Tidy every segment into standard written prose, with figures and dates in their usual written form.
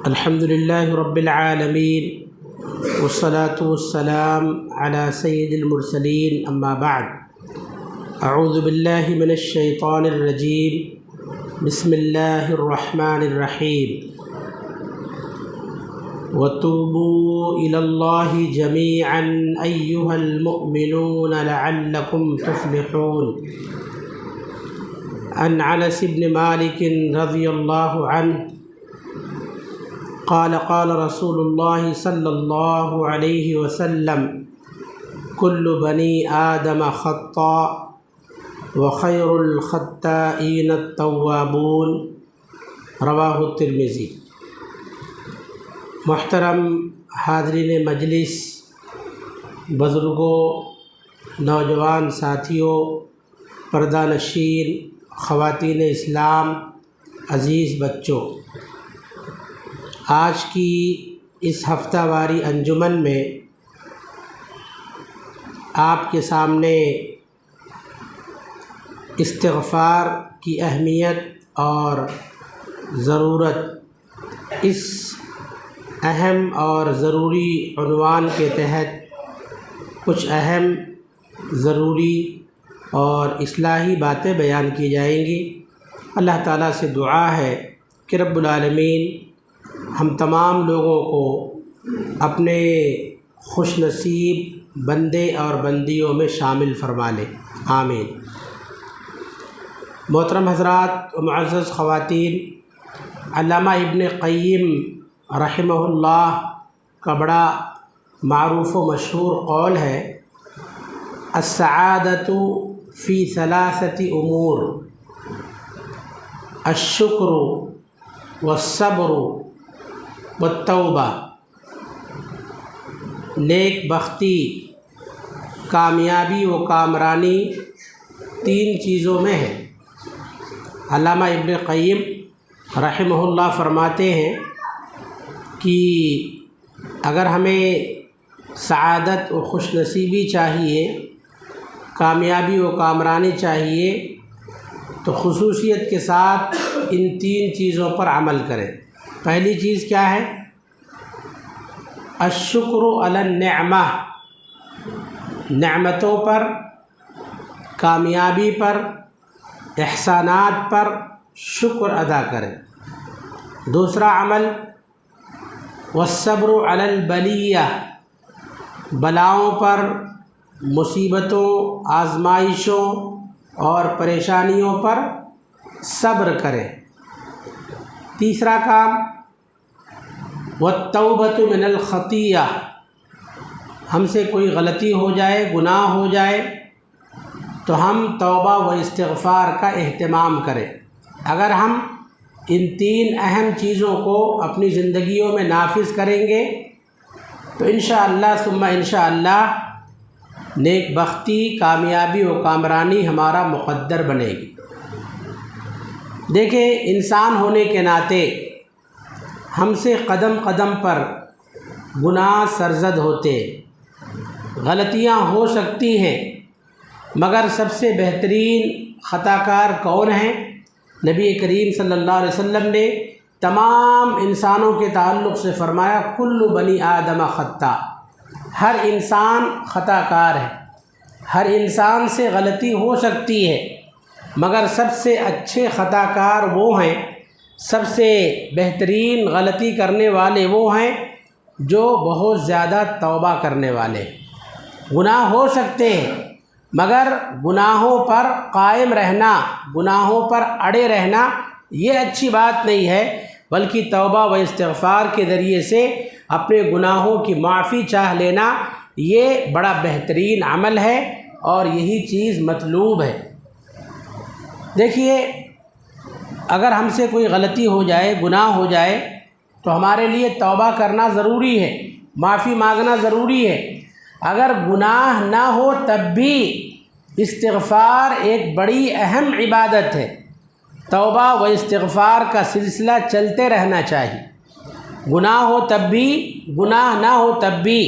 الحمد لله رب العالمين والصلاة والسلام على سيد المرسلين أما بعد أعوذ بالله من الشيطان الرجيم بسم الله الرحمن الرحيم وتوبوا إلى الله جميعا أيها المؤمنون لعلكم تفلحون عن انس بن مالك رضي الله عنه قال قال رسول الله صلى الله عليه وسلم كل بني آدم خطاء وخير الخطائين التوابون رواہ الترمذی۔ محترم حاضرین مجلس، بزرگوں، نوجوان ساتھیوں، پردہ نشین، خواتین اسلام، عزیز بچوں، آج کی اس ہفتہ واری انجمن میں آپ کے سامنے استغفار کی اہمیت اور ضرورت، اس اہم اور ضروری عنوان کے تحت کچھ اہم، ضروری اور اصلاحی باتیں بیان کی جائیں گی۔ اللہ تعالیٰ سے دعا ہے کہ رب العالمین ہم تمام لوگوں کو اپنے خوش نصیب بندے اور بندیوں میں شامل فرما لے، آمین۔ محترم حضرات و معزز خواتین، علامہ ابن قیم رحمہ اللہ کا بڑا معروف و مشہور قول ہے، السعادۃ فی ثلاثۃ امور، الشکر والصبر والتوبہ۔ نیک بختی، کامیابی و کامرانی تین چیزوں میں ہے۔ علامہ ابن قیم رحمہ اللہ فرماتے ہیں کہ اگر ہمیں سعادت و خوش نصیبی چاہیے، کامیابی و کامرانی چاہیے، تو خصوصیت کے ساتھ ان تین چیزوں پر عمل کریں۔ پہلی چیز کیا ہے؟ الشکر علی النعمہ، نعمتوں پر، کامیابی پر، احسانات پر شکر ادا کریں۔ دوسرا عمل والصبر علی البلیہ، بلاؤں پر، مصیبتوں، آزمائشوں اور پریشانیوں پر صبر کریں۔ تیسرا کام والتوبۃ من الخطیہ، ہم سے کوئی غلطی ہو جائے، گناہ ہو جائے تو ہم توبہ و استغفار کا اہتمام کریں۔ اگر ہم ان تین اہم چیزوں کو اپنی زندگیوں میں نافذ کریں گے تو انشاءاللہ ثم انشاءاللہ نیک بختی، کامیابی و کامرانی ہمارا مقدر بنے گی۔ دیکھیں، انسان ہونے کے ناطے ہم سے قدم قدم پر گناہ سرزد ہوتے، غلطیاں ہو سکتی ہیں، مگر سب سے بہترین خطا کار کون ہیں؟ نبی کریم صلی اللہ علیہ وسلم نے تمام انسانوں کے تعلق سے فرمایا، کل بنی آدم خطاء، ہر انسان خطا کار ہے، ہر انسان سے غلطی ہو سکتی ہے، مگر سب سے اچھے خطا کار وہ ہیں، سب سے بہترین غلطی کرنے والے وہ ہیں جو بہت زیادہ توبہ کرنے والے ہیں۔ گناہ ہو سکتے ہیں، مگر گناہوں پر قائم رہنا، گناہوں پر اڑے رہنا یہ اچھی بات نہیں ہے، بلکہ توبہ و استغفار کے ذریعے سے اپنے گناہوں کی معافی چاہ لینا یہ بڑا بہترین عمل ہے اور یہی چیز مطلوب ہے۔ دیکھیے، اگر ہم سے کوئی غلطی ہو جائے، گناہ ہو جائے تو ہمارے لیے توبہ کرنا ضروری ہے، معافی مانگنا ضروری ہے۔ اگر گناہ نہ ہو تب بھی استغفار ایک بڑی اہم عبادت ہے، توبہ و استغفار کا سلسلہ چلتے رہنا چاہیے۔ گناہ ہو تب بھی، گناہ نہ ہو تب بھی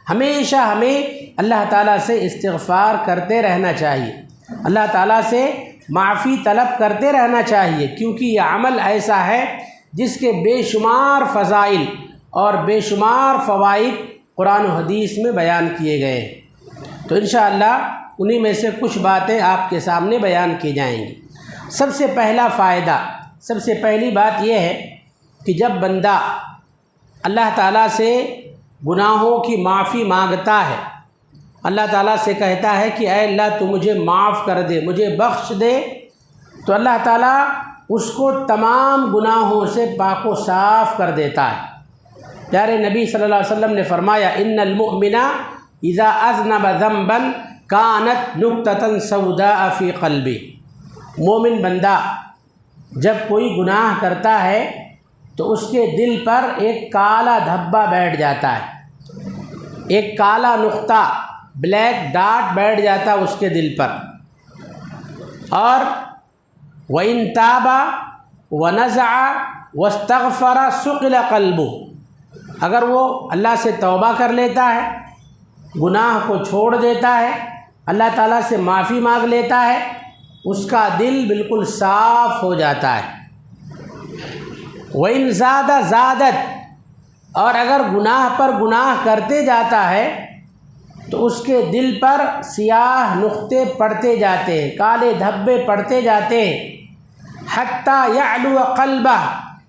ہمیشہ ہمیں اللہ تعالیٰ سے استغفار کرتے رہنا چاہیے، اللہ تعالیٰ سے معافی طلب کرتے رہنا چاہیے، کیونکہ یہ عمل ایسا ہے جس کے بے شمار فضائل اور بے شمار فوائد قرآن و حدیث میں بیان کیے گئے ہیں۔ تو انشاءاللہ انہی میں سے کچھ باتیں آپ کے سامنے بیان کی جائیں گی۔ سب سے پہلا فائدہ، سب سے پہلی بات یہ ہے کہ جب بندہ اللہ تعالیٰ سے گناہوں کی معافی مانگتا ہے، اللہ تعالیٰ سے کہتا ہے کہ اے اللہ تو مجھے معاف کر دے، مجھے بخش دے، تو اللہ تعالیٰ اس کو تمام گناہوں سے پاک و صاف کر دیتا ہے۔ پیارے نبی صلی اللہ علیہ وسلم نے فرمایا ان المؤمن اذا اذنب ذنبا کانت نقطۃ سوداء فی قلبہ، مومن بندہ جب کوئی گناہ کرتا ہے تو اس کے دل پر ایک کالا دھبا بیٹھ جاتا ہے، ایک کالا نقطہ، بلیک ڈاٹ بیٹھ جاتا ہے اس کے دل پر۔ اور وَإِن تَابَ وَنَزَعَ وَاسْتَغْفَرَ سُقِلَ قَلْبُهُ، اگر وہ اللہ سے توبہ کر لیتا ہے، گناہ کو چھوڑ دیتا ہے، اللہ تعالیٰ سے معافی مانگ لیتا ہے، اس کا دل بالکل صاف ہو جاتا ہے۔ وَإِن زَادَ زَادَتْ، اور اگر گناہ پر گناہ کرتے جاتا ہے تو اس کے دل پر سیاہ نقطے پڑتے جاتے ہیں، کالے دھبے پڑتے جاتے ہیں، حتیٰ یعلو قلبہ،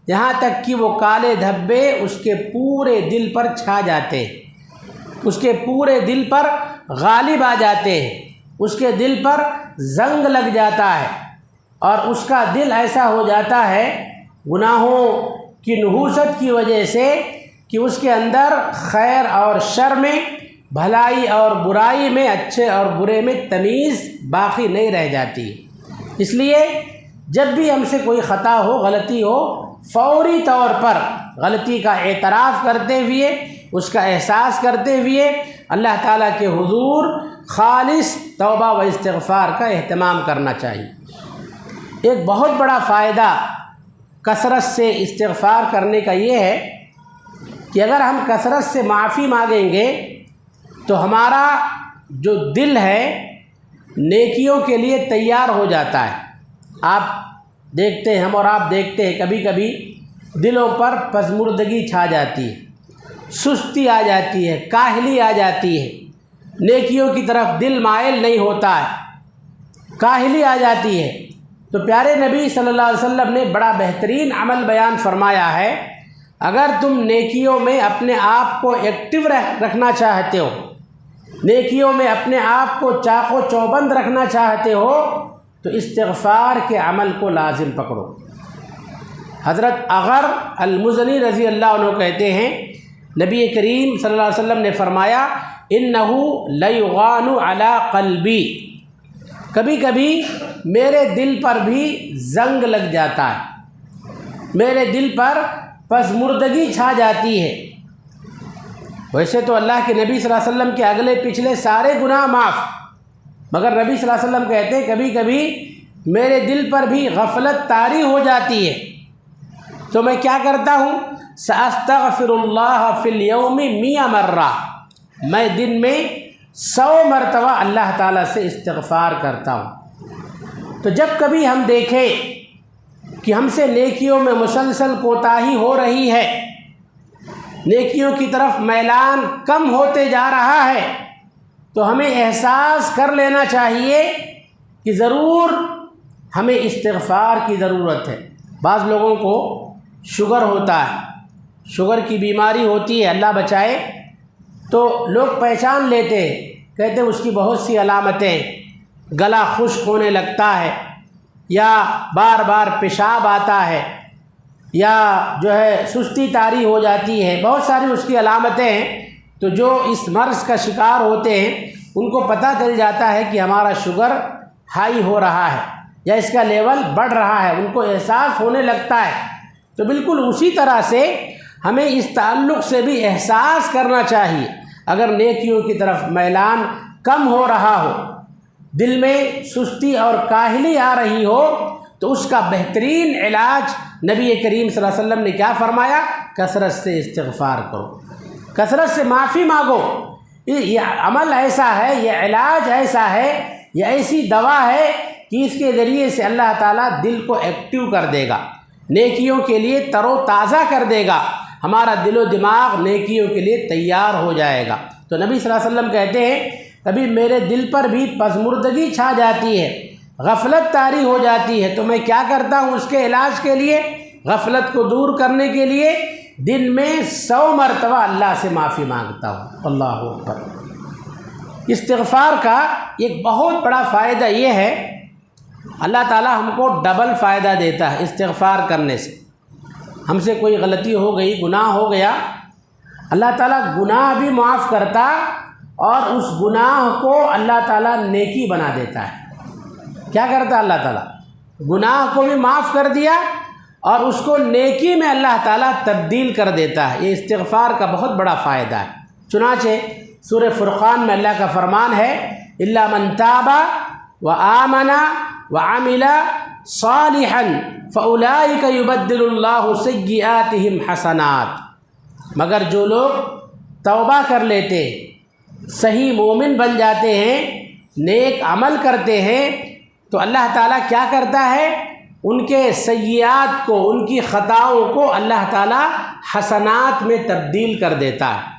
یہاں تک کہ وہ کالے دھبے اس کے پورے دل پر چھا جاتے ہیں، اس کے پورے دل پر غالب آ جاتے ہیں، اس کے دل پر زنگ لگ جاتا ہے، اور اس کا دل ایسا ہو جاتا ہے گناہوں کی نحوست کی وجہ سے کہ اس کے اندر خیر اور شر میں، بھلائی اور برائی میں، اچھے اور برے میں تمیز باقی نہیں رہ جاتی۔ اس لیے جب بھی ہم سے کوئی خطا ہو، غلطی ہو، فوری طور پر غلطی کا اعتراف کرتے ہوئے، اس کا احساس کرتے ہوئے اللہ تعالیٰ کے حضور خالص توبہ و استغفار کا اہتمام کرنا چاہیے۔ ایک بہت بڑا فائدہ کثرت سے استغفار کرنے کا یہ ہے کہ اگر ہم کثرت سے معافی مانگیں گے تو ہمارا جو دل ہے نیکیوں کے لیے تیار ہو جاتا ہے۔ آپ دیکھتے ہیں، ہم اور آپ دیکھتے ہیں، کبھی کبھی دلوں پر پژمردگی چھا جاتی ہے، سستی آ جاتی ہے، کاہلی آ جاتی ہے، نیکیوں کی طرف دل مائل نہیں ہوتا ہے، کاہلی آ جاتی ہے۔ تو پیارے نبی صلی اللہ علیہ وسلم نے بڑا بہترین عمل بیان فرمایا ہے، اگر تم نیکیوں میں اپنے آپ کو ایکٹیو رکھنا چاہتے ہو، نیکیوں میں اپنے آپ کو چاق و چوبند رکھنا چاہتے ہو، تو استغفار کے عمل کو لازم پکڑو۔ حضرت اغر المزنی رضی اللہ عنہ کہتے ہیں نبی کریم صلی اللہ علیہ وسلم نے فرمایا اِنَّهُ لَيُغَانُ عَلَىٰ قَلْبِي، کبھی کبھی میرے دل پر بھی زنگ لگ جاتا ہے، میرے دل پر پژمردگی چھا جاتی ہے۔ ویسے تو اللہ کے نبی صلی اللہ علیہ وسلم کے اگلے پچھلے سارے گناہ معاف، مگر نبی صلی اللہ علیہ وسلم کہتے ہیں کبھی کبھی میرے دل پر بھی غفلت طاری ہو جاتی ہے، تو میں کیا کرتا ہوں، سأستغفر اللہ فی اليوم 100 مرہ، میں دن میں 100 مرتبہ اللہ تعالیٰ سے استغفار کرتا ہوں۔ تو جب کبھی ہم دیکھیں کہ ہم سے نیکیوں میں مسلسل کوتاہی ہو رہی ہے، نیکیوں کی طرف میلان کم ہوتے جا رہا ہے، تو ہمیں احساس کر لینا چاہیے کہ ضرور ہمیں استغفار کی ضرورت ہے۔ بعض لوگوں کو شوگر ہوتا ہے، شوگر کی بیماری ہوتی ہے، اللہ بچائے، تو لوگ پہچان لیتے ہیں، کہتے ہیں اس کی بہت سی علامتیں، گلا خشک ہونے لگتا ہے، یا بار بار پیشاب آتا ہے، یا جو ہے سستی طاری ہو جاتی ہے، بہت ساری اس کی علامتیں ہیں۔ تو جو اس مرض کا شکار ہوتے ہیں ان کو پتہ چل جاتا ہے کہ ہمارا شوگر ہائی ہو رہا ہے یا اس کا لیول بڑھ رہا ہے، ان کو احساس ہونے لگتا ہے۔ تو بالکل اسی طرح سے ہمیں اس تعلق سے بھی احساس کرنا چاہیے، اگر نیکیوں کی طرف میلان کم ہو رہا ہو، دل میں سستی اور کاہلی آ رہی ہو، تو اس کا بہترین علاج نبی کریم صلی اللہ علیہ وسلم نے کیا فرمایا، کثرت سے استغفار کرو، کثرت سے معافی مانگو۔ یہ عمل ایسا ہے، یہ علاج ایسا ہے، یہ ایسی دوا ہے کہ اس کے ذریعے سے اللہ تعالیٰ دل کو ایکٹیو کر دے گا، نیکیوں کے لیے تر و تازہ کر دے گا، ہمارا دل و دماغ نیکیوں کے لیے تیار ہو جائے گا۔ تو نبی صلی اللہ علیہ وسلم کہتے ہیں کبھی میرے دل پر بھی پژمردگی چھا جاتی ہے، غفلت طاری ہو جاتی ہے، تو میں کیا کرتا ہوں اس کے علاج کے لیے، غفلت کو دور کرنے کے لیے دن میں 100 مرتبہ اللہ سے معافی مانگتا ہوں۔ اللہ اکبر۔ استغفار کا ایک بہت بڑا فائدہ یہ ہے، اللہ تعالی ہم کو ڈبل فائدہ دیتا ہے استغفار کرنے سے۔ ہم سے کوئی غلطی ہو گئی، گناہ ہو گیا، اللہ تعالیٰ گناہ بھی معاف کرتا اور اس گناہ کو اللہ تعالیٰ نیکی بنا دیتا ہے۔ کیا کرتا اللہ تعالیٰ؟ گناہ کو بھی معاف کر دیا اور اس کو نیکی میں اللہ تعالیٰ تبدیل کر دیتا ہے۔ یہ استغفار کا بہت بڑا فائدہ ہے۔ چنانچہ سورہ فرقان میں اللہ کا فرمان ہے الا من تاب وآمن وعمل صالحا فاولئک یبدل اللہ سیئاتہم حسنات، مگر جو لوگ توبہ کر لیتے، صحیح مومن بن جاتے ہیں، نیک عمل کرتے ہیں، تو اللہ تعالیٰ کیا کرتا ہے؟ ان کے سیئات کو، ان کی خطاؤں کو اللہ تعالیٰ حسنات میں تبدیل کر دیتا ہے۔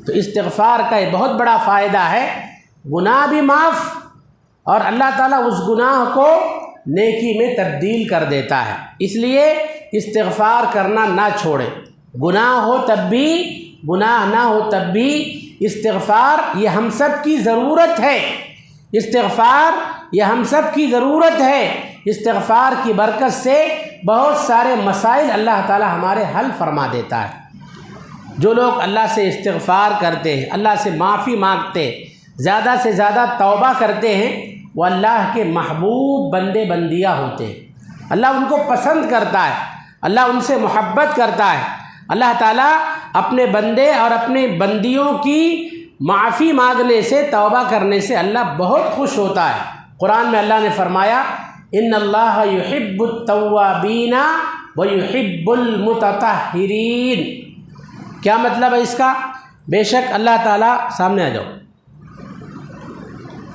تو استغفار کا یہ بہت بڑا فائدہ ہے، گناہ بھی معاف اور اللہ تعالیٰ اس گناہ کو نیکی میں تبدیل کر دیتا ہے۔ اس لیے استغفار کرنا نہ چھوڑیں، گناہ ہو تب بھی، گناہ نہ ہو تب بھی استغفار یہ ہم سب کی ضرورت ہے۔ استغفار یہ ہم سب کی ضرورت ہے۔ استغفار کی برکت سے بہت سارے مسائل اللہ تعالی ہمارے حل فرما دیتا ہے۔ جو لوگ اللہ سے استغفار کرتے ہیں، اللہ سے معافی مانگتے، زیادہ سے زیادہ توبہ کرتے ہیں، وہ اللہ کے محبوب بندے بندیاں ہوتے ہیں۔ اللہ ان کو پسند کرتا ہے، اللہ ان سے محبت کرتا ہے۔ اللہ تعالیٰ اپنے بندے اور اپنے بندیوں کی معافی مانگنے سے، توبہ کرنے سے اللہ بہت خوش ہوتا ہے۔ قرآن میں اللہ نے فرمایا ان اللہ یحب التوابین ویحب المتطہرین۔ کیا مطلب ہے اس کا؟ بے شک اللہ تعالیٰ، سامنے آ جاؤ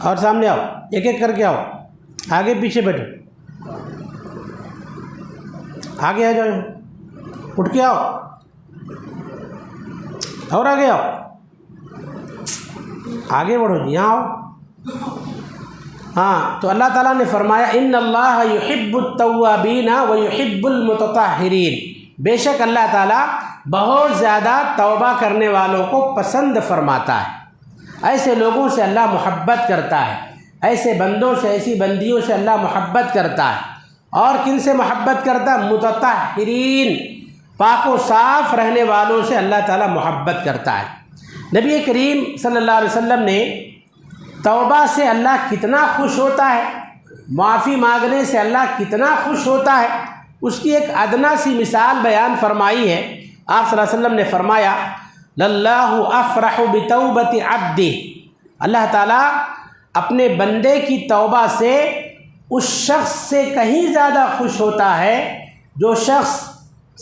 اور سامنے آؤ، ایک ایک کر کے آؤ، آگے پیچھے بیٹھو، آگے آ جاؤ، اٹھ کے آؤ اور آگے آؤ، آگے بڑھو جی، یہاں آؤ۔ ہاں، تو اللہ تعالیٰ نے فرمایا ان اللہ یحب التوابین ویحب المتطہرین، بے شک اللہ تعالیٰ بہت زیادہ توبہ کرنے والوں کو پسند فرماتا ہے۔ ایسے لوگوں سے اللہ محبت کرتا ہے، ایسے بندوں سے، ایسی بندیوں سے اللہ محبت کرتا ہے۔ اور کن سے محبت کرتا ہے؟ متطہرین، پاک و صاف رہنے والوں سے اللہ تعالیٰ محبت کرتا ہے۔ نبی کریم صلی اللہ علیہ وسلم نے توبہ سے اللہ کتنا خوش ہوتا ہے، معافی مانگنے سے اللہ کتنا خوش ہوتا ہے، اس کی ایک ادنا سی مثال بیان فرمائی ہے۔ آپ صلی اللہ علیہ وسلم نے فرمایا للہ افرح بتوبۃ عبدہ، اللہ تعالیٰ اپنے بندے کی توبہ سے اس شخص سے کہیں زیادہ خوش ہوتا ہے جو شخص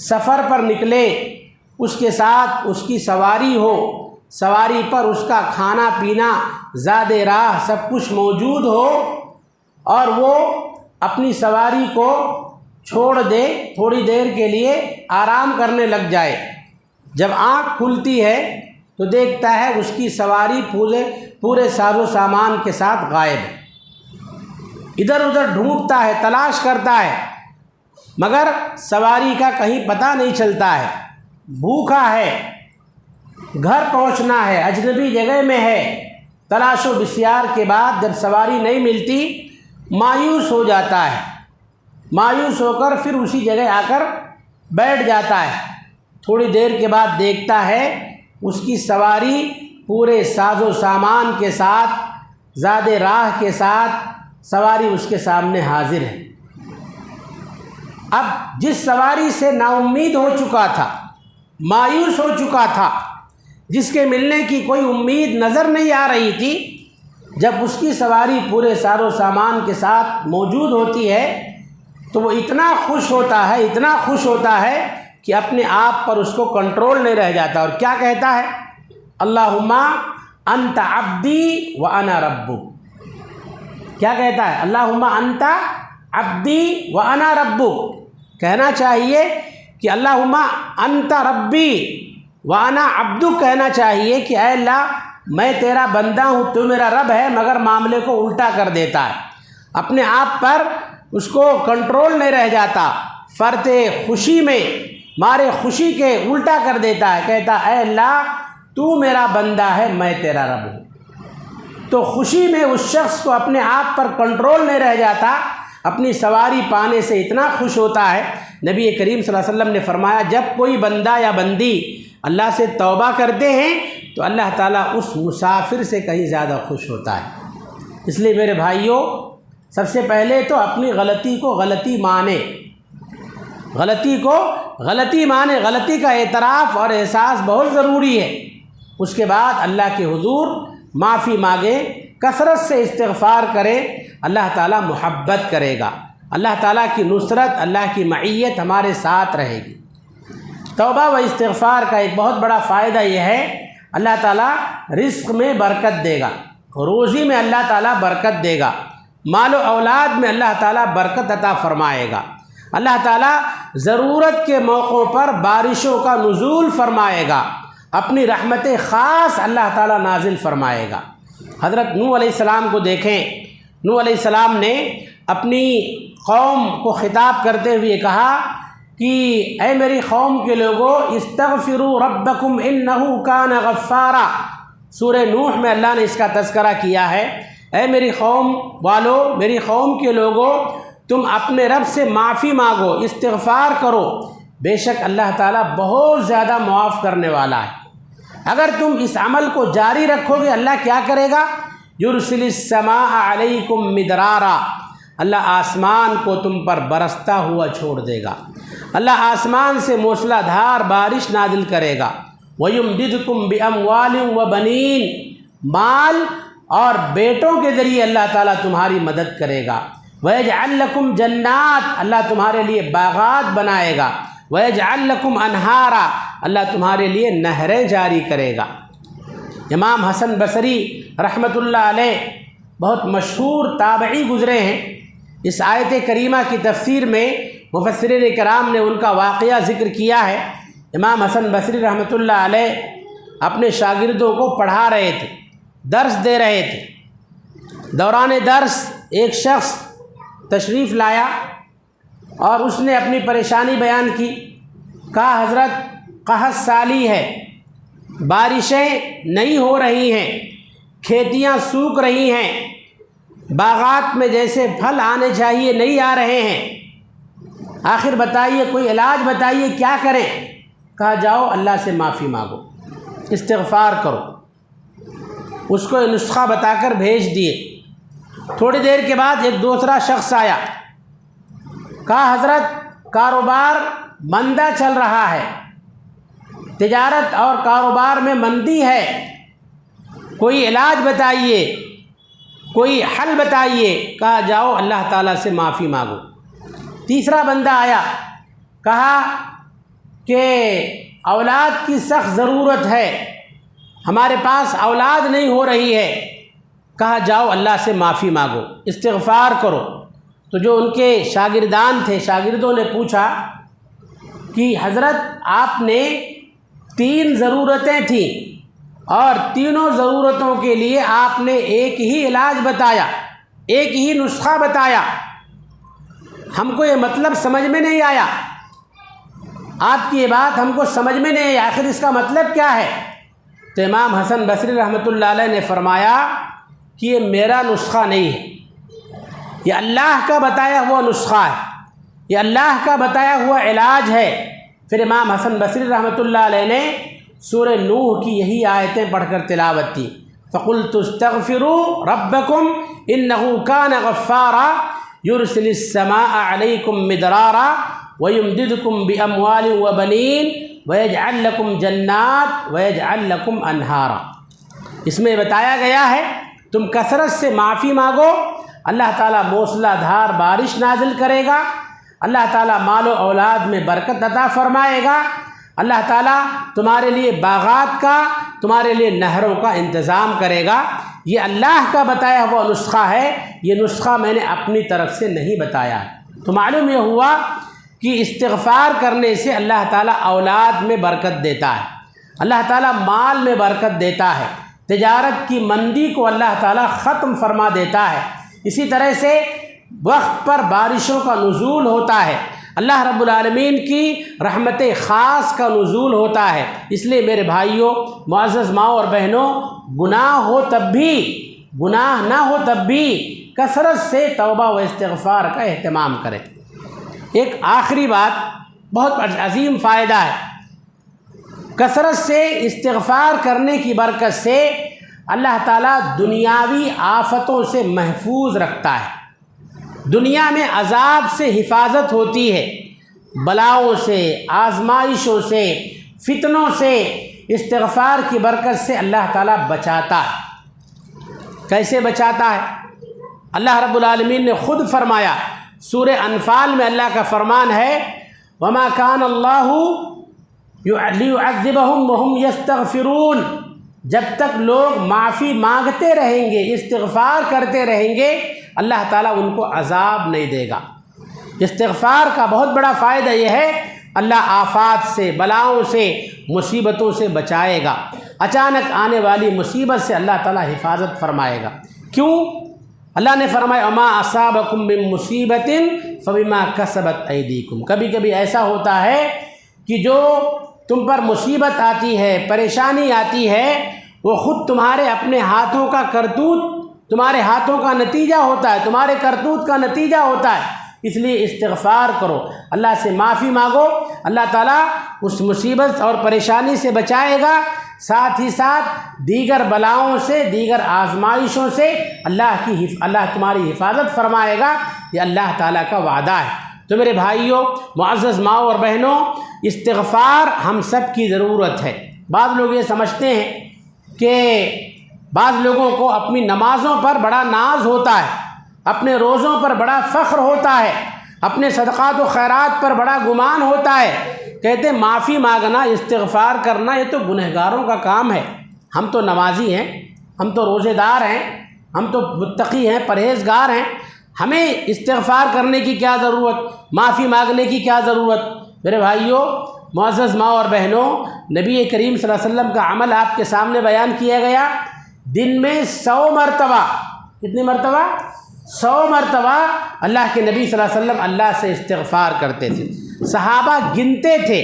سفر پر نکلے، اس کے ساتھ اس کی سواری ہو، سواری پر اس کا کھانا پینا، زاد راہ سب کچھ موجود ہو، اور وہ اپنی سواری کو چھوڑ دے، تھوڑی دیر کے لیے آرام کرنے لگ جائے۔ جب آنکھ کھلتی ہے تو دیکھتا ہے اس کی سواری پورے ساز و سامان کے ساتھ غائب ہے۔ ادھر ادھر ڈھونڈتا ہے، تلاش کرتا ہے، مگر سواری کا کہیں پتہ نہیں چلتا ہے۔ بھوکا ہے، گھر پہنچنا ہے، اجنبی جگہ میں ہے، تلاش و بسیار کے بعد جب سواری نہیں ملتی مایوس ہو جاتا ہے، مایوس ہو کر پھر اسی جگہ آ کر بیٹھ جاتا ہے۔ تھوڑی دیر کے بعد دیکھتا ہے اس کی سواری پورے ساز و سامان کے ساتھ، زاد راہ کے ساتھ سواری اس کے سامنے حاضر ہے۔ اب جس سواری سے نا امید ہو چکا تھا، مایوس ہو چکا تھا، جس کے ملنے کی کوئی امید نظر نہیں آ رہی تھی، جب اس کی سواری پورے ساز و سامان کے ساتھ موجود ہوتی ہے تو وہ اتنا خوش ہوتا ہے، اتنا خوش ہوتا ہے کہ اپنے آپ پر اس کو کنٹرول نہیں رہ جاتا، اور کیا کہتا ہے؟ اللہم انت عبدی وانا ربک۔ کیا کہتا ہے؟ اللہم انت عبدی وانا ربک، کہنا چاہیے کہ اللہم انت ربی وانا عبدک، کہنا چاہیے کہ اے اللہ میں تیرا بندہ ہوں، تو میرا رب ہے، مگر معاملے کو الٹا کر دیتا ہے، اپنے آپ پر اس کو کنٹرول نہیں رہ جاتا، فرط خوشی میں مارے خوشی کے الٹا کر دیتا ہے، کہتا اے اللہ تو میرا بندہ ہے، میں تیرا رب ہوں۔ تو خوشی میں اس شخص کو اپنے آپ پر کنٹرول نہیں رہ جاتا، اپنی سواری پانے سے اتنا خوش ہوتا ہے۔ نبی کریم صلی اللہ علیہ وسلم نے فرمایا جب کوئی بندہ یا بندی اللہ سے توبہ کرتے ہیں تو اللہ تعالیٰ اس مسافر سے کہیں زیادہ خوش ہوتا ہے۔ اس لیے میرے بھائیوں، سب سے پہلے تو اپنی غلطی کو غلطی مانیں، غلطی کو غلطی مانیں، غلطی کا اعتراف اور احساس بہت ضروری ہے۔ اس کے بعد اللہ کے حضور معافی مانگیں، کثرت سے استغفار کریں، اللہ تعالیٰ محبت کرے گا، اللہ تعالیٰ کی نصرت، اللہ کی معیت ہمارے ساتھ رہے گی۔ توبہ و استغفار کا ایک بہت بڑا فائدہ یہ ہے، اللہ تعالیٰ رزق میں برکت دے گا، روزی میں اللہ تعالیٰ برکت دے گا، مال و اولاد میں اللہ تعالیٰ برکت عطا فرمائے گا، اللہ تعالیٰ ضرورت کے موقعوں پر بارشوں کا نزول فرمائے گا، اپنی رحمت خاص اللہ تعالیٰ نازل فرمائے گا۔ حضرت نوح علیہ السلام کو دیکھیں، نوح علیہ السلام نے اپنی قوم کو خطاب کرتے ہوئے کہا کہ اے میری قوم کے لوگوں استغفروا ربکم انہ کان غفارا۔ سورہ نوح میں اللہ نے اس کا تذکرہ کیا ہے، اے میری قوم والو، میری قوم کے لوگوں تم اپنے رب سے معافی مانگو، استغفار کرو، بے شک اللہ تعالیٰ بہت زیادہ معاف کرنے والا ہے۔ اگر تم اس عمل کو جاری رکھو گے اللہ کیا کرے گا؟ یرسل السماء علیکم مدرارا، اللہ آسمان کو تم پر برستا ہوا چھوڑ دے گا، اللہ آسمان سے موسلا دھار بارش نازل کرے گا۔ وَيُمْدِدْكُمْ بِأَمْوَالٍ وَبَنِينَ، مال اور بیٹوں کے ذریعے اللہ تعالیٰ تمہاری مدد کرے گا۔ وَيَجْعَلْ لَكُمْ جَنَّاتٍ، اللہ تمہارے لیے باغات بنائے گا۔ وَيَجْعَلْ لَكُمْ أَنْهَارًا، اللہ تمہارے لیے نہریں جاری کرے گا۔ امام حسن بصری رحمۃ اللہ علیہ بہت مشہور تابعی گزرے ہیں، اس آیت کریمہ کی تفسیر میں مفسرین کرام نے ان کا واقعہ ذکر کیا ہے۔ امام حسن بصری رحمۃ اللہ علیہ اپنے شاگردوں کو پڑھا رہے تھے، درس دے رہے تھے۔ دوران درس ایک شخص تشریف لایا اور اس نے اپنی پریشانی بیان کی، کہا حضرت قحط سالی ہے، بارشیں نہیں ہو رہی ہیں، کھیتیاں سوکھ رہی ہیں، باغات میں جیسے پھل آنے چاہیے نہیں آ رہے ہیں، آخر بتائیے کوئی علاج بتائیے، کیا کریں؟ کہا جاؤ اللہ سے معافی مانگو، استغفار کرو۔ اس کو نسخہ بتا کر بھیج دیے۔ تھوڑی دیر کے بعد ایک دوسرا شخص آیا، کہا حضرت کاروبار مندہ چل رہا ہے، تجارت اور کاروبار میں مندی ہے، کوئی علاج بتائیے، کوئی حل بتائیے۔ کہا جاؤ اللہ تعالیٰ سے معافی مانگو۔ تیسرا بندہ آیا، کہا کہ اولاد کی سخت ضرورت ہے، ہمارے پاس اولاد نہیں ہو رہی ہے۔ کہا جاؤ اللہ سے معافی مانگو، استغفار کرو۔ تو جو ان کے شاگردان تھے، شاگردوں نے پوچھا کہ حضرت آپ نے 3 ضرورتیں تھیں اور تینوں ضرورتوں کے لیے آپ نے ایک ہی علاج بتایا، ایک ہی نسخہ بتایا، ہم کو یہ مطلب سمجھ میں نہیں آیا، آپ کی یہ بات ہم کو سمجھ میں نہیں آئی، آخر اس کا مطلب کیا ہے؟ تو امام حسن بصری رحمۃ اللہ علیہ نے فرمایا کہ یہ میرا نسخہ نہیں ہے، یہ اللہ کا بتایا ہوا نسخہ ہے، یہ اللہ کا بتایا ہوا علاج ہے۔ پھر امام حسن بصری رحمۃ اللہ علیہ نے سورہ نوح کی یہی آیتیں پڑھ کر تلاوت کی، فَقُلْتُ اسْتَغْفِرُوا رَبَّكُمْ إِنَّهُ كَانَ غَفَّارًا يُرْسِلِ السَّمَاءَ عَلَيْكُمْ مِدْرَارًا وَيُمْدِدْكُمْ بِأَمْوَالٍ وَبَنِينَ وَيَجْعَلْ لَكُمْ جَنَّاتٍ وَيَجْعَلْ لَكُمْ أَنْهَارًا۔ اس میں بتایا گیا ہے تم کثرت سے معافی مانگو، اللہ تعالیٰ موسلا دھار بارش نازل کرے گا، اللہ تعالیٰ مال و اولاد میں برکت عطا فرمائے گا، اللہ تعالیٰ تمہارے لیے باغات کا، تمہارے لیے نہروں کا انتظام کرے گا۔ یہ اللہ کا بتایا ہوا نسخہ ہے، یہ نسخہ میں نے اپنی طرف سے نہیں بتایا ہے۔ تو معلوم یہ ہوا کہ استغفار کرنے سے اللہ تعالیٰ اولاد میں برکت دیتا ہے، اللہ تعالیٰ مال میں برکت دیتا ہے، تجارت کی مندی کو اللہ تعالیٰ ختم فرما دیتا ہے، اسی طرح سے وقت پر بارشوں کا نزول ہوتا ہے، اللہ رب العالمین کی رحمت خاص کا نزول ہوتا ہے۔ اس لیے میرے بھائیوں، معزز ماؤں اور بہنوں، گناہ نہ ہو تب بھی کثرت سے توبہ و استغفار کا اہتمام کریں۔ ایک آخری بات، بہت عظیم فائدہ ہے، کثرت سے استغفار کرنے کی برکت سے اللہ تعالیٰ دنیاوی آفتوں سے محفوظ رکھتا ہے، دنیا میں عذاب سے حفاظت ہوتی ہے، بلاؤں سے، آزمائشوں سے، فتنوں سے استغفار کی برکت سے اللہ تعالیٰ بچاتا ہے۔ کیسے بچاتا ہے؟ اللہ رب العالمین نے خود فرمایا، سورہ انفال میں اللہ کا فرمان ہے، وَمَا كَانَ اللَّهُ لِيُعَذِّبَهُمْ وَهُمْ يَسْتَغْفِرُونَ، جب تک لوگ معافی مانگتے رہیں گے، استغفار کرتے رہیں گے، اللہ تعالیٰ ان کو عذاب نہیں دے گا۔ استغفار کا بہت بڑا فائدہ یہ ہے، اللہ آفات سے، بلاؤں سے، مصیبتوں سے بچائے گا، اچانک آنے والی مصیبت سے اللہ تعالیٰ حفاظت فرمائے گا۔ کیوں؟ اللہ نے فرمایا وما اصابکم من مصیبت فبما کسبت ایدیکم، کبھی کبھی ایسا ہوتا ہے کہ جو تم پر مصیبت آتی ہے، پریشانی آتی ہے، وہ خود تمہارے اپنے ہاتھوں کا کرتوت، تمہارے ہاتھوں کا نتیجہ ہوتا ہے، تمہارے کرتوت کا نتیجہ ہوتا ہے۔ اس لیے استغفار کرو، اللہ سے معافی مانگو، اللہ تعالیٰ اس مصیبت اور پریشانی سے بچائے گا، ساتھ ہی ساتھ دیگر بلاؤں سے، دیگر آزمائشوں سے اللہ تمہاری حفاظت فرمائے گا، یہ اللہ تعالیٰ کا وعدہ ہے۔ تو میرے بھائیوں، معزز ماؤں اور بہنوں، استغفار ہم سب کی ضرورت ہے۔ بعض لوگ یہ سمجھتے ہیں کہ بعض لوگوں کو اپنی نمازوں پر بڑا ناز ہوتا ہے، اپنے روزوں پر بڑا فخر ہوتا ہے، اپنے صدقات و خیرات پر بڑا گمان ہوتا ہے، کہتے ہیں معافی مانگنا، استغفار کرنا یہ تو گنہگاروں کا کام ہے، ہم تو نمازی ہیں، ہم تو روزے دار ہیں، ہم تو متقی ہیں، پرہیزگار ہیں، ہمیں استغفار کرنے کی کیا ضرورت، معافی مانگنے کی کیا ضرورت؟ میرے بھائیوں، معزز ماں اور بہنوں، نبی کریم صلی اللہ علیہ وسلم کا عمل آپ کے سامنے بیان کیا گیا، دن میں 100 مرتبہ، کتنی مرتبہ؟ 100 مرتبہ اللہ کے نبی صلی اللہ علیہ وسلم اللہ سے استغفار کرتے تھے۔ صحابہ گنتے تھے،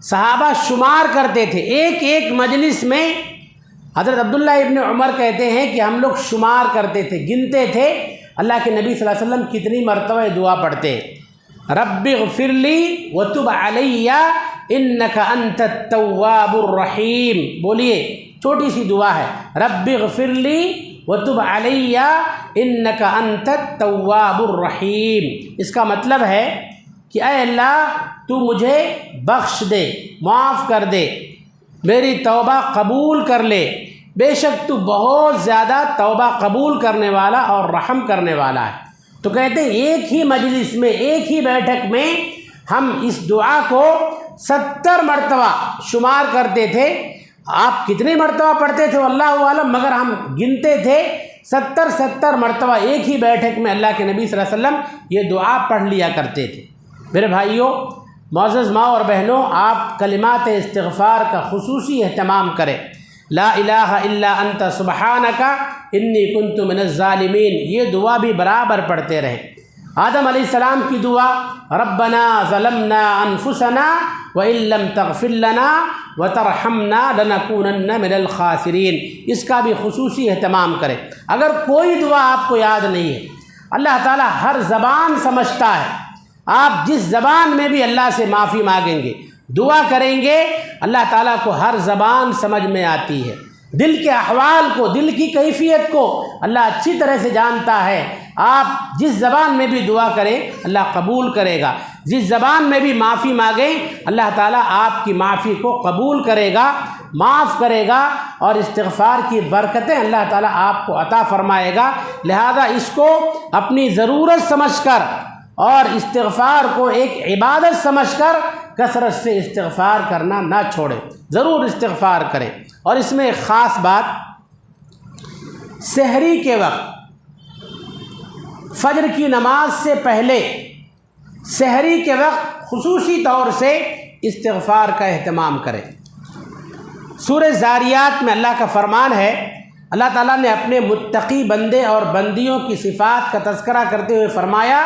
صحابہ شمار کرتے تھے، ایک ایک مجلس میں حضرت عبداللہ ابن عمر کہتے ہیں کہ ہم لوگ شمار کرتے تھے، گنتے تھے اللہ کے نبی صلی اللہ علیہ وسلم کتنی مرتبہ دعا پڑھتے ہیں، رب اغفر لی وتب علی انک انت التواب الرحیم۔ بولیے، چھوٹی سی دعا ہے، رب اغفر لی وتب علی انک انت التواب الرحیم۔ اس کا مطلب ہے کہ اے اللہ تو مجھے بخش دے، معاف کر دے، میری توبہ قبول کر لے، بے شک تو بہت زیادہ توبہ قبول کرنے والا اور رحم کرنے والا ہے۔ تو کہتے ہیں ایک ہی مجلس میں، ایک ہی بیٹھک میں ہم اس دعا کو 70 مرتبہ شمار کرتے تھے۔ آپ کتنے مرتبہ پڑھتے تھے اللہ عالم، مگر ہم گنتے تھے 70 مرتبہ ایک ہی بیٹھک میں اللہ کے نبی صلی اللہ علیہ وسلم یہ دعا پڑھ لیا کرتے تھے۔ میرے بھائیوں، معزز ماں اور بہنوں، آپ کلمات استغفار کا خصوصی اہتمام کریں۔ لا الہ الا انت سبحانک انی کنت من الظالمین، یہ دعا بھی برابر پڑھتے رہیں۔ آدم علیہ السلام کی دعا، ربنا ظلمنا انفسنا وان لم تغفر لنا وترحمنا لنکونن من الخاسرین، اس کا بھی خصوصی اہتمام کریں۔ اگر کوئی دعا آپ کو یاد نہیں ہے، اللہ تعالیٰ ہر زبان سمجھتا ہے، آپ جس زبان میں بھی اللہ سے معافی مانگیں گے، دعا کریں گے، اللہ تعالیٰ کو ہر زبان سمجھ میں آتی ہے، دل کے احوال کو، دل کی کیفیت کو اللہ اچھی طرح سے جانتا ہے۔ آپ جس زبان میں بھی دعا کریں اللہ قبول کرے گا، جس زبان میں بھی معافی مانگیں اللہ تعالیٰ آپ کی معافی کو قبول کرے گا، معاف کرے گا، اور استغفار کی برکتیں اللہ تعالیٰ آپ کو عطا فرمائے گا۔ لہذا اس کو اپنی ضرورت سمجھ کر اور استغفار کو ایک عبادت سمجھ کر کثرت سے استغفار کرنا نہ چھوڑیں، ضرور استغفار کریں۔ اور اس میں ایک خاص بات، سحری کے وقت، فجر کی نماز سے پہلے سحری کے وقت خصوصی طور سے استغفار کا اہتمام کریں۔ سورہ زاریات میں اللہ کا فرمان ہے، اللہ تعالیٰ نے اپنے متقی بندے اور بندیوں کی صفات کا تذکرہ کرتے ہوئے فرمایا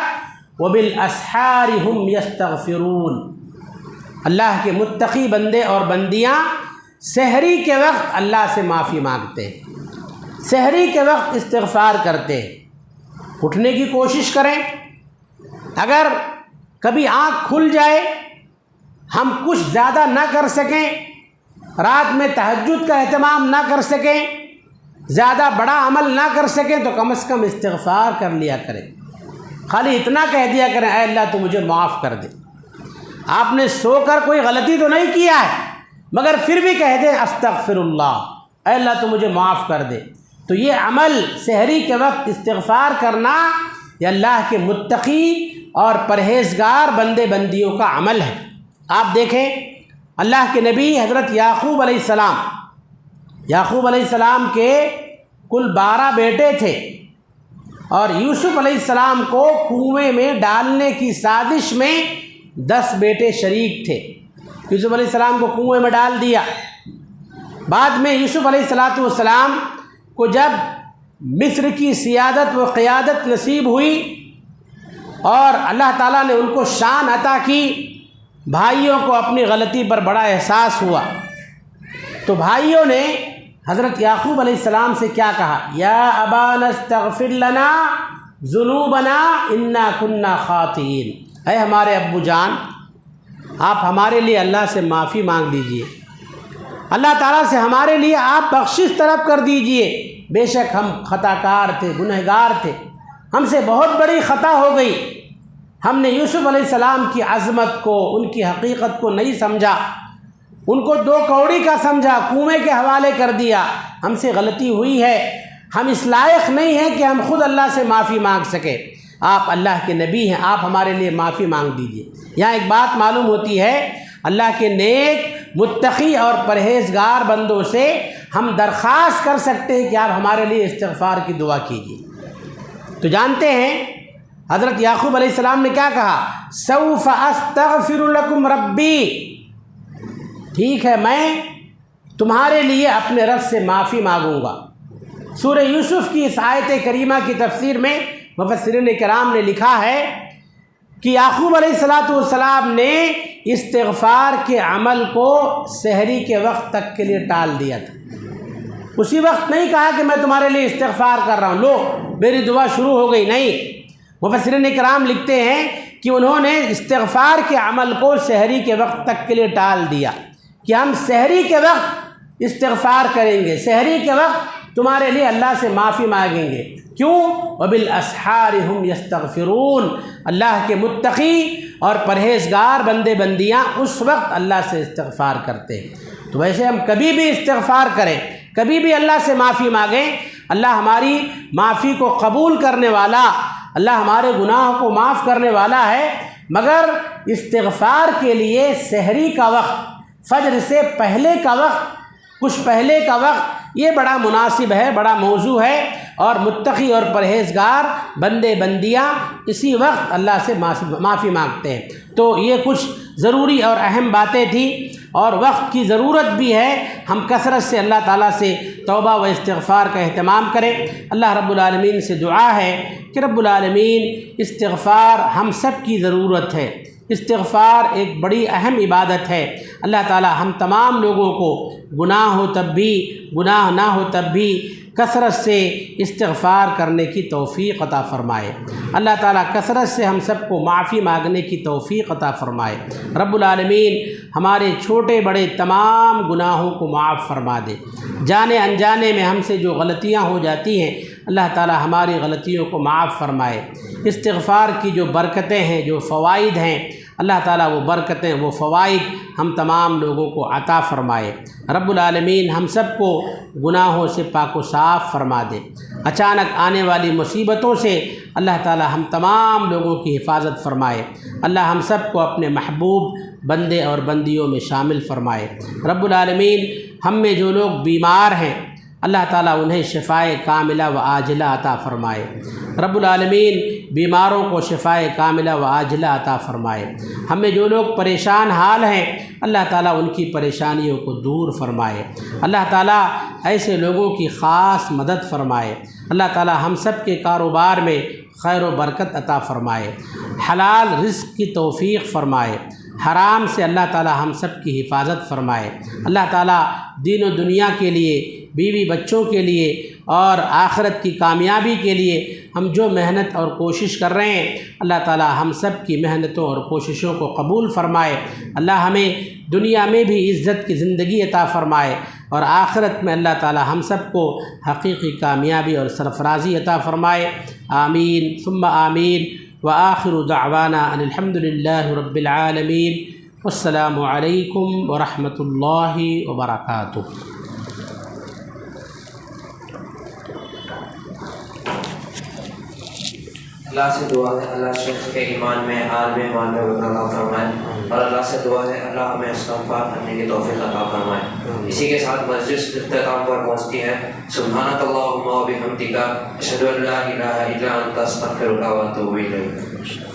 وَبِالْأَسْحَارِ هُمْ يَسْتَغْفِرُونَ، اللہ کے متقی بندے اور بندیاں سحری کے وقت اللہ سے معافی مانگتے ہیں، سحری کے وقت استغفار کرتے ہیں۔ اٹھنے کی کوشش کریں، اگر کبھی آنکھ کھل جائے ہم کچھ زیادہ نہ کر سکیں، رات میں تہجد کا اہتمام نہ کر سکیں، زیادہ بڑا عمل نہ کر سکیں تو کم از کم استغفار کر لیا کریں۔ خالی اتنا کہہ دیا کریں اے اللہ تو مجھے معاف کر دے۔ آپ نے سو کر کوئی غلطی تو نہیں کیا ہے، مگر پھر بھی کہہ دیں استغفر اللہ، اے اللہ تو مجھے معاف کر دے۔ تو یہ عمل سحری کے وقت استغفار کرنا یہ اللہ کے متقی اور پرہیزگار بندے بندیوں کا عمل ہے۔ آپ دیکھیں اللہ کے نبی حضرت یعقوب علیہ السلام کے کل 12 بیٹے تھے، اور یوسف علیہ السلام کو کنویں میں ڈالنے کی سازش میں 10 بیٹے شریک تھے۔ یوسف علیہ السلام کو کنویں میں ڈال دیا۔ بعد میں یوسف علیہ السلام کو جب مصر کی سیادت و قیادت نصیب ہوئی اور اللہ تعالیٰ نے ان کو شان عطا کی، بھائیوں کو اپنی غلطی پر بڑا احساس ہوا، تو بھائیوں نے حضرت یعقوب علیہ السلام سے کیا کہا، یا ابانا استغفر لنا ذنوبنا انا کنا خاطئین، اے ہمارے ابو جان آپ ہمارے لیے اللہ سے معافی مانگ لیجئے، اللہ تعالیٰ سے ہمارے لیے آپ بخشش طلب کر دیجئے، بے شک ہم خطا کار تھے، گنہگار تھے، ہم سے بہت بڑی خطا ہو گئی، ہم نے یوسف علیہ السلام کی عظمت کو، ان کی حقیقت کو نہیں سمجھا، ان کو 2 کوڑی کا سمجھا، کنویں کے حوالے کر دیا، ہم سے غلطی ہوئی ہے، ہم اس لائق نہیں ہیں کہ ہم خود اللہ سے معافی مانگ سکیں، آپ اللہ کے نبی ہیں، آپ ہمارے لیے معافی مانگ دیجئے۔ یہاں ایک بات معلوم ہوتی ہے، اللہ کے نیک متقی اور پرہیزگار بندوں سے ہم درخواست کر سکتے ہیں کہ آپ ہمارے لیے استغفار کی دعا کیجیے۔ تو جانتے ہیں حضرت یعقوب علیہ السلام نے کیا کہا، سوف استغفر لکم ربی، ٹھیک ہے میں تمہارے لیے اپنے رب سے معافی مانگوں گا۔ سورہ یوسف کی اس آیت کریمہ کی تفسیر میں مفسرین کرام نے لکھا ہے کہ یعقوب علیہ السلام نے استغفار کے عمل کو سحری کے وقت تک کے لیے ٹال دیا تھا، اسی وقت نہیں کہا کہ میں تمہارے لیے استغفار کر رہا ہوں، لو میری دعا شروع ہو گئی، نہیں۔ مفسرین کرام لکھتے ہیں کہ انہوں نے استغفار کے عمل کو سحری کے وقت تک کے لیے ٹال دیا کہ ہم سحری کے وقت استغفار کریں گے، سحری کے وقت تمہارے لیے اللہ سے معافی مانگیں گے۔ کیوں؟ وَبِالْأَسْحَارِ هُمْ يَسْتَغْفِرُونَ، اللہ کے متقی اور پرہیزگار بندے بندیاں اس وقت اللہ سے استغفار کرتے ہیں۔ تو ویسے ہم کبھی بھی استغفار کریں، کبھی بھی اللہ سے معافی مانگیں، اللہ ہماری معافی کو قبول کرنے والا، اللہ ہمارے گناہوں کو معاف کرنے والا ہے، مگر استغفار کے لیے سحری کا وقت، فجر سے پہلے کا وقت، کچھ پہلے کا وقت یہ بڑا مناسب ہے، بڑا موضوع ہے، اور متقی اور پرہیزگار بندے بندیاں اسی وقت اللہ سے معافی مانگتے ہیں۔ تو یہ کچھ ضروری اور اہم باتیں تھیں، اور وقت کی ضرورت بھی ہے، ہم کثرت سے اللہ تعالیٰ سے توبہ و استغفار کا اہتمام کریں۔ اللہ رب العالمین سے دعا ہے کہ رب العالمین استغفار ہم سب کی ضرورت ہے، استغفار ایک بڑی اہم عبادت ہے۔ اللہ تعالیٰ ہم تمام لوگوں کو گناہ ہو تب بھی، گناہ نہ ہو تب بھی کثرت سے استغفار کرنے کی توفیق عطا فرمائے۔ اللہ تعالیٰ کثرت سے ہم سب کو معافی مانگنے کی توفیق عطا فرمائے۔ رب العالمین ہمارے چھوٹے بڑے تمام گناہوں کو معاف فرما دے۔ جانے انجانے میں ہم سے جو غلطیاں ہو جاتی ہیں، اللہ تعالیٰ ہماری غلطیوں کو معاف فرمائے۔ استغفار کی جو برکتیں ہیں، جو فوائد ہیں، اللہ تعالیٰ وہ برکتیں، وہ فوائد ہم تمام لوگوں کو عطا فرمائے۔ رب العالمین ہم سب کو گناہوں سے پاک و صاف فرما دے۔ اچانک آنے والی مصیبتوں سے اللہ تعالیٰ ہم تمام لوگوں کی حفاظت فرمائے۔ اللہ ہم سب کو اپنے محبوب بندے اور بندیوں میں شامل فرمائے۔ رب العالمین ہم میں جو لوگ بیمار ہیں، اللہ تعالیٰ انہیں شفائے کاملہ و عاجلہ عطا فرمائے۔ رب العالمین بیماروں کو شفائے کاملہ و عاجلہ عطا فرمائے۔ ہمیں جو لوگ پریشان حال ہیں اللہ تعالیٰ ان کی پریشانیوں کو دور فرمائے۔ اللہ تعالیٰ ایسے لوگوں کی خاص مدد فرمائے۔ اللہ تعالیٰ ہم سب کے کاروبار میں خیر و برکت عطا فرمائے، حلال رزق کی توفیق فرمائے، حرام سے اللہ تعالیٰ ہم سب کی حفاظت فرمائے۔ اللہ تعالیٰ دین و دنیا کے لیے، بیوی بچوں کے لیے اور آخرت کی کامیابی کے لیے ہم جو محنت اور کوشش کر رہے ہیں اللہ تعالیٰ ہم سب کی محنتوں اور کوششوں کو قبول فرمائے۔ اللہ ہمیں دنیا میں بھی عزت کی زندگی عطا فرمائے اور آخرت میں اللہ تعالیٰ ہم سب کو حقیقی کامیابی اور سرفرازی عطا فرمائے۔ آمین ثم آمین وآخر دعوانا ان الحمد للہ رب العالمین۔ والسلام علیکم ورحمۃ اللہ وبرکاتہ۔ اللہ سے دعا ہے اللہ شخص کے ایمان میں عالم ایمان میں برکت فرمائے، اور اللہ سے دعا ہے اللہ ہمیں استغفار کرنے کی توفیق عطا فرمائے۔ اسی کے ساتھ مسجد اختتام پر پہنچتی ہے۔ سبحانک اللہم و بحمدک اشہد ان لا الہ الا انت استغفرک و اتوب الیک۔